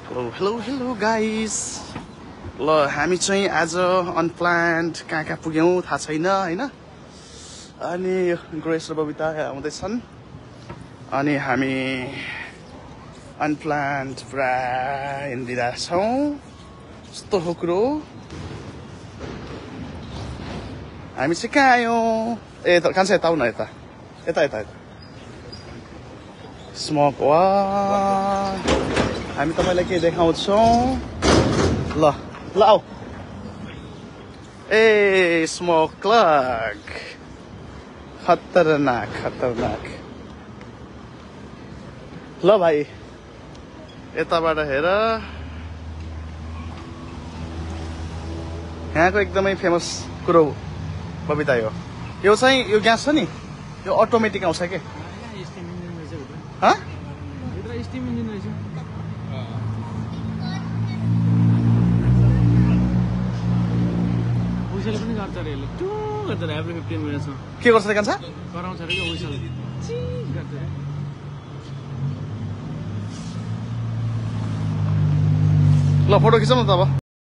hello guys ल हामी चाहिँ आज अनप्लान्ड कहाँ पुग्यौं थाहा छैन हैन अनि ग्रेस र बबिता आउँदैछन् अनि हामी अनप्लान्ड पुरा हिँडिरा छौं यस्तो हो कुरो हामी चाहिँ कहाँ आयौं ए त कान्छा यता आउ न यता स्मोक वान हामी तपाईलाई के देखाउँछौं ल आऊ ए स्मोक क्लग खतरनाक ल भाइ यताबाट हेर यहाँको एकदमै फेमस कुरो बबिता यो चाहिँ यो ग्यास छ नि यो अटोमेटिक आउँछ के के गर्छ कान्छ ल फोटो खिचौँ न त अब